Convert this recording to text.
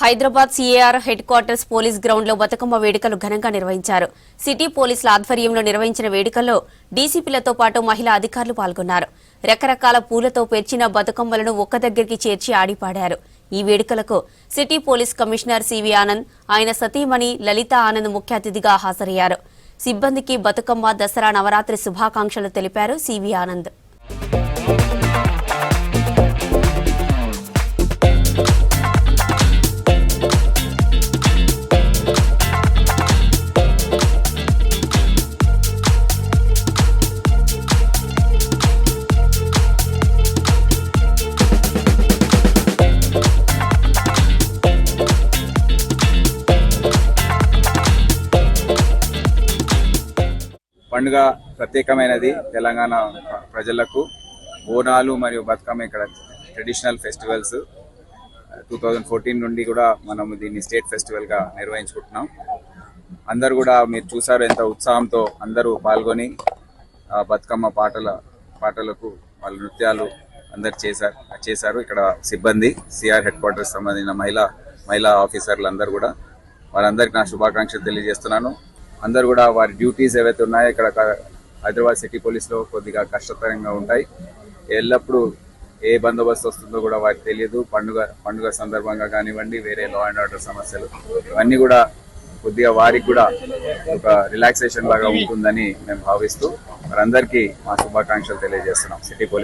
Hyderabad CAR head quarters police ground లో బతుకమ్మ వేడుకలు ఘనంగా నిర్వహించారు. సిటీ పోలీసుల ఆధ్వర్యంలో నిర్వహించిన వేడుకల్లో డీసీపీలతో పాటు మహిళా అధికారులు పాల్గొన్నారు. రకరకాల పూలతో పేర్చిన బతుకమ్మలను ఒక్క దగ్గరికి చేర్చి ఆడిపాడారు. ఈ వేడుకలకు city police commissioner CV Anand, ఆయన సతీమణి లలిత ఆనంద్ ముఖ్య అతిథిగా హాజరయ్యారు. సిబ్బందికి బతుకమ్మ, దసరా, నవరాత్రి శుభాకాంక్షలు తెలిపారు సివి ఆనంద్. పండుగ ప్రత్యేకమైనది. తెలంగాణ ప్రజలకు బోనాలు మరియు బతుకమ్మ ఇక్కడ ట్రెడిషనల్ ఫెస్టివల్స్. 2014 నుండి కూడా మనం దీన్ని స్టేట్ ఫెస్టివల్గా నిర్వహించుకుంటున్నాం. అందరు కూడా మీరు చూసారు ఎంత ఉత్సాహంతో అందరూ పాల్గొని బతుకమ్మ పాటలకు వాళ్ళ నృత్యాలు అందరు చేశారు. ఇక్కడ సిబ్బంది, సిఆర్ హెడ్ క్వార్టర్స్ సంబంధించిన మహిళా ఆఫీసర్లు అందరూ కూడా వారందరికీ నా శుభాకాంక్షలు తెలియజేస్తున్నాను. అందరూ కూడా వారి డ్యూటీస్ ఏవైతే ఉన్నాయో ఇక్కడ హైదరాబాద్ సిటీ పోలీస్లో కొద్దిగా కష్టతరంగా ఉంటాయి. ఎల్లప్పుడూ ఏ బందోబస్తు వస్తుందో కూడా వారికి తెలియదు. పండుగ సందర్భంగా కానివ్వండి, వేరే లా అండ్ ఆర్డర్ సమస్యలు ఇవన్నీ కూడా కొద్దిగా వారికి కూడా ఒక రిలాక్సేషన్ లాగా ఉంటుందని మేము భావిస్తూ వారందరికీ మా శుభాకాంక్షలు తెలియజేస్తున్నాం. City police